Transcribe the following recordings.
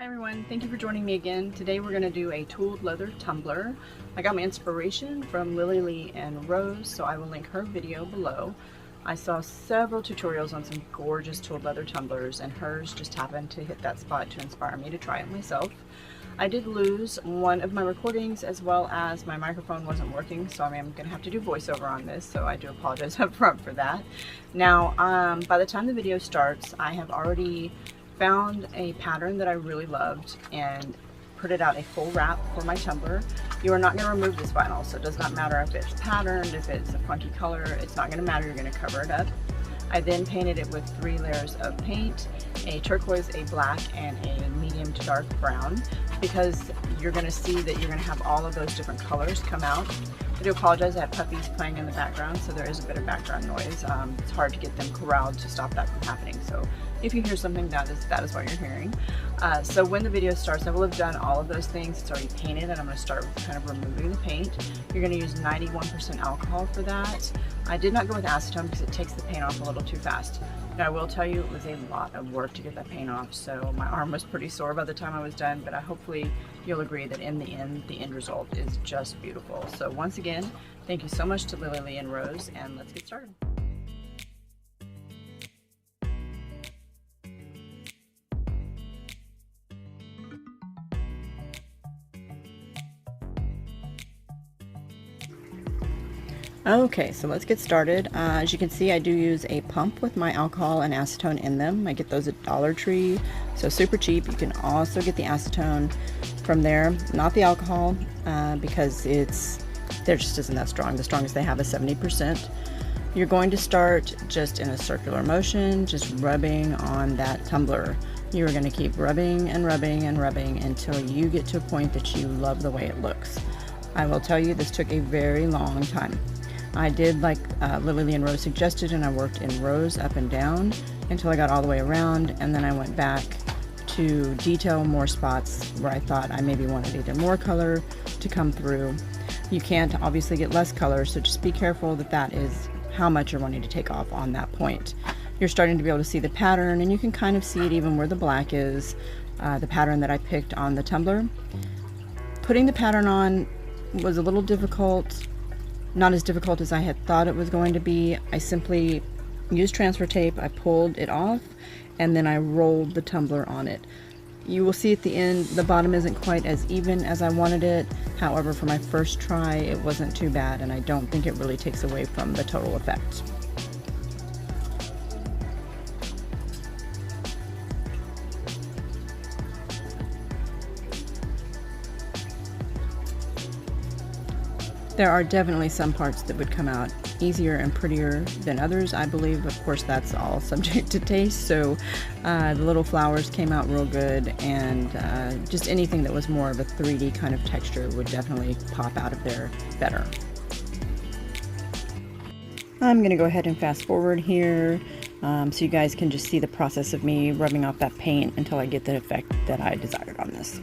Hi everyone, thank you for joining me again. Today we're going to do a tooled leather tumbler. I got my inspiration from Lily Lee and Rose, so I will link her video below. I saw several tutorials on some gorgeous tooled leather tumblers, and hers just happened to hit that spot to inspire me to try it myself. I did lose one of my recordings, as well as my microphone wasn't working, so I'm going to have to do voiceover on this, so I do apologize up front for that. Now, by the time the video starts, I have already found a pattern that I really loved and printed out a full wrap for my tumbler. You are not going to remove this vinyl, so it does not matter if it's patterned, if it's a funky color, it's not going to matter, you're going to cover it up. I then painted it with 3 layers of paint, a turquoise, a black, and a medium to dark brown, because you're going to see that you're going to have all of those different colors come out. I do apologize, I have puppies playing in the background, so there is a bit of background noise. It's hard to get them corralled to stop that from happening, so if you hear something, that is what you're hearing. So when the video starts, I will have done all of those things. It's already painted, and I'm going to start with kind of removing the paint. You're going to use 91% alcohol for that. I did not go with acetone because it takes the paint off a little too fast. Now I will tell you, it was a lot of work to get that paint off, so my arm was pretty sore by the time I was done, but hopefully you'll agree that in the end result is just beautiful. So once again, thank you so much to Lily Lee and Rose, and let's get started. Okay, so let's get started. As you can see, I do use a pump with my alcohol and acetone in them. I get those at Dollar Tree, so super cheap. You can also get the acetone from there, not the alcohol, because there just isn't that strong. The strongest they have is 70%. You're going to start just in a circular motion, just rubbing on that tumbler. You're going to keep rubbing and rubbing and rubbing until you get to a point that you love the way it looks. I will tell you, this took a very long time. I did like Lily Lee and Rose suggested, and I worked in rows up and down until I got all the way around, and then I went back to detail more spots where I thought I maybe wanted either more color to come through. You can't obviously get less color, so just be careful that is how much you're wanting to take off on that point. You're starting to be able to see the pattern, and you can kind of see it even where the black is, the pattern that I picked on the tumbler. Putting the pattern on was a little difficult. Not as difficult as I had thought it was going to be. I simply used transfer tape, I pulled it off, and then I rolled the tumbler on it. You will see at the end, the bottom isn't quite as even as I wanted it. However, for my first try, it wasn't too bad, and I don't think it really takes away from the total effect. There are definitely some parts that would come out easier and prettier than others, I believe. Of course, that's all subject to taste. So the little flowers came out real good, and just anything that was more of a 3D kind of texture would definitely pop out of there better. I'm going to go ahead and fast forward here so you guys can just see the process of me rubbing off that paint until I get the effect that I desired on this.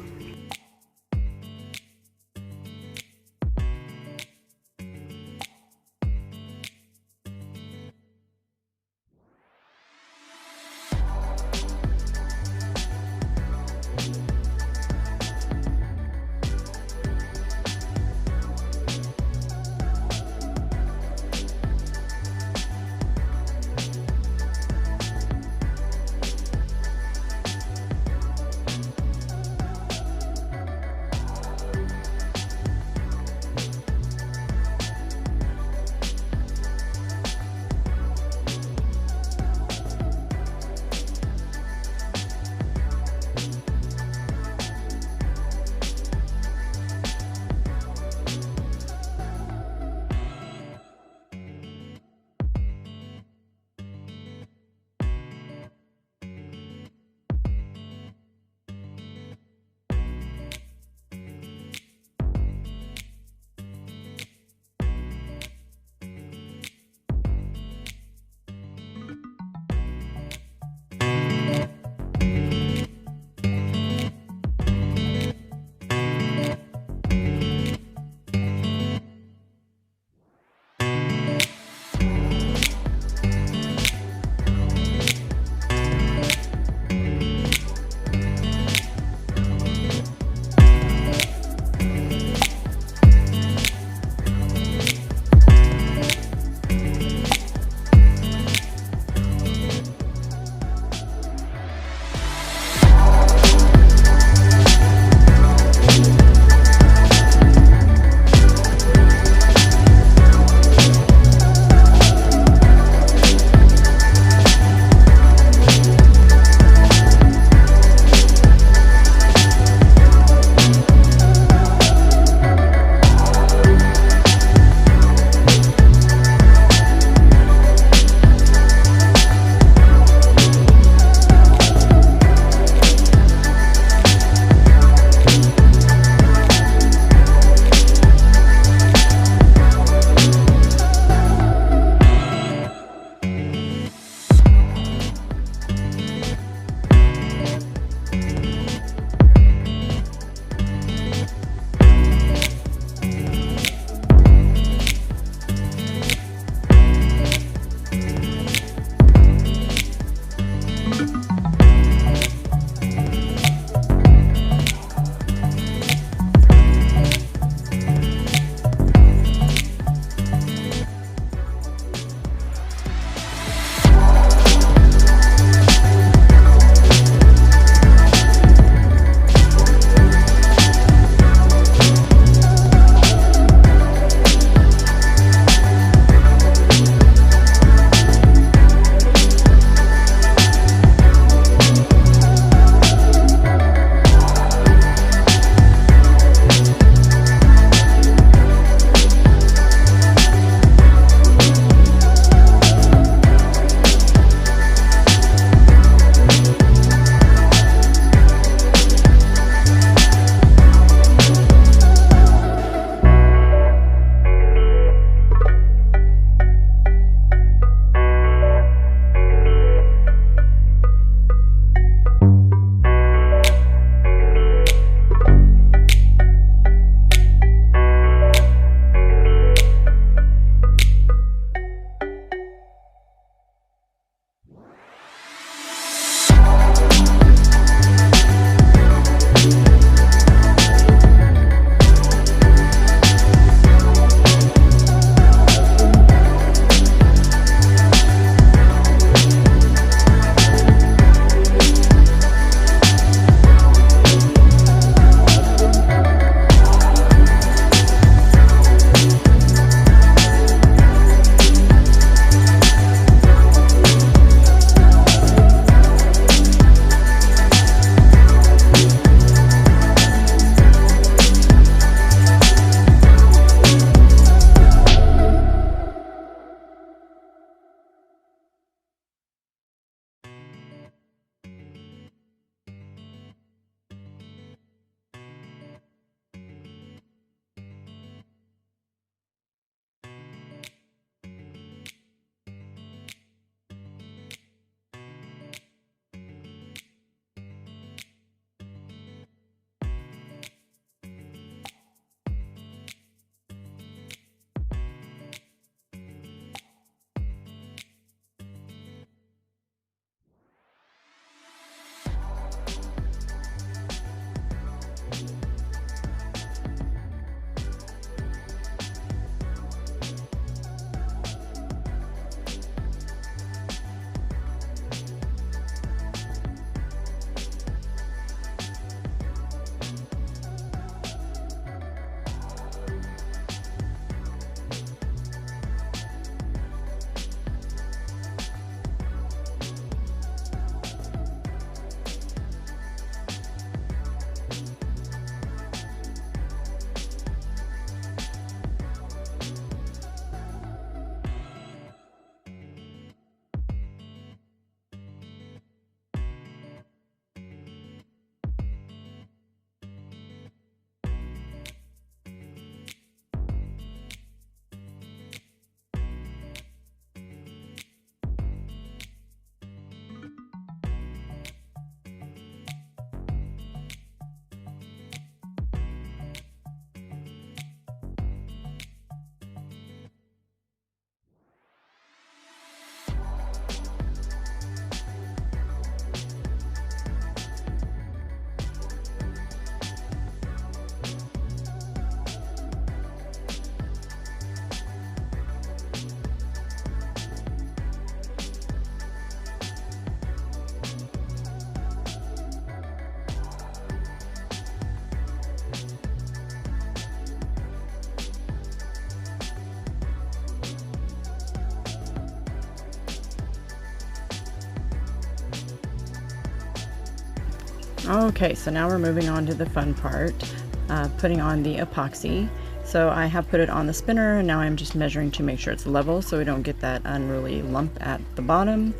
Okay, so now we're moving on to the fun part, putting on the epoxy. So I have put it on the spinner, and now I'm just measuring to make sure it's level so we don't get that unruly lump at the bottom.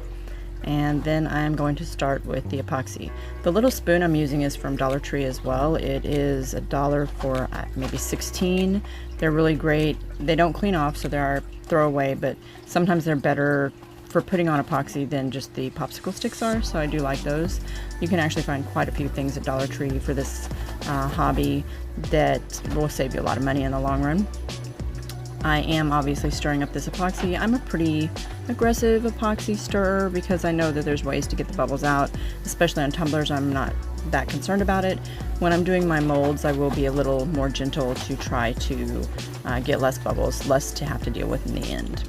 And then I'm going to start with the epoxy. The little spoon I'm using is from Dollar Tree as well. It is $1 for maybe 16. They're really great. They don't clean off, so they are throwaway, but sometimes they're better for putting on epoxy than just the popsicle sticks are, so I do like those. You can actually find quite a few things at Dollar Tree for this hobby that will save you a lot of money in the long run. I am obviously stirring up this epoxy. I'm a pretty aggressive epoxy stirrer because I know that there's ways to get the bubbles out, especially on tumblers. I'm not that concerned about it. When I'm doing my molds, I will be a little more gentle to try to get less bubbles, less to have to deal with in the end.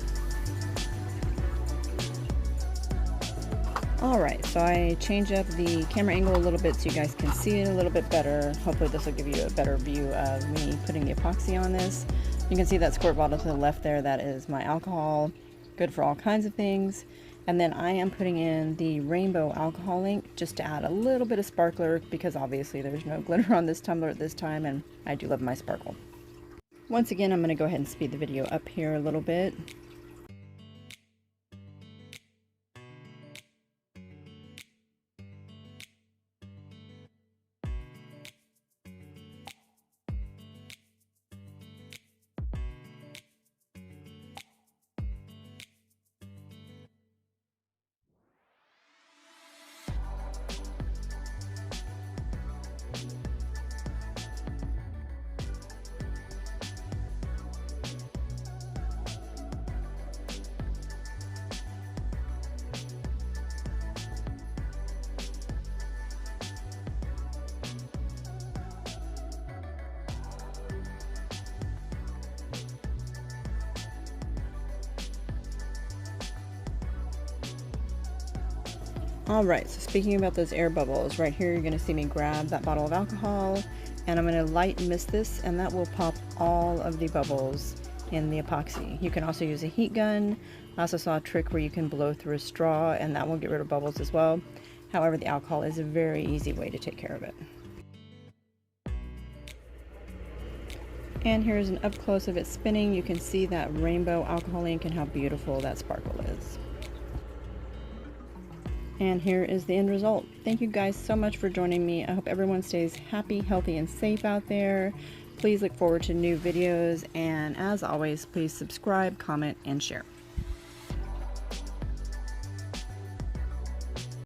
Alright, so I changed up the camera angle a little bit so you guys can see it a little bit better. Hopefully this will give you a better view of me putting the epoxy on this. You can see that squirt bottle to the left there, that is my alcohol, good for all kinds of things. And then I am putting in the rainbow alcohol ink just to add a little bit of sparkler because obviously there's no glitter on this tumbler at this time and I do love my sparkle. Once again, I'm going to go ahead and speed the video up here a little bit. Alright, so speaking about those air bubbles, right here you're going to see me grab that bottle of alcohol and I'm going to light mist this and that will pop all of the bubbles in the epoxy. You can also use a heat gun. I also saw a trick where you can blow through a straw and that will get rid of bubbles as well. However, the alcohol is a very easy way to take care of it. And here's an up close of it spinning. You can see that rainbow alcohol ink and how beautiful that sparkle is. And here is the end result. Thank you guys so much for joining me. I hope everyone stays happy, healthy, and safe out there. Please look forward to new videos. And as always, please subscribe, comment, and share.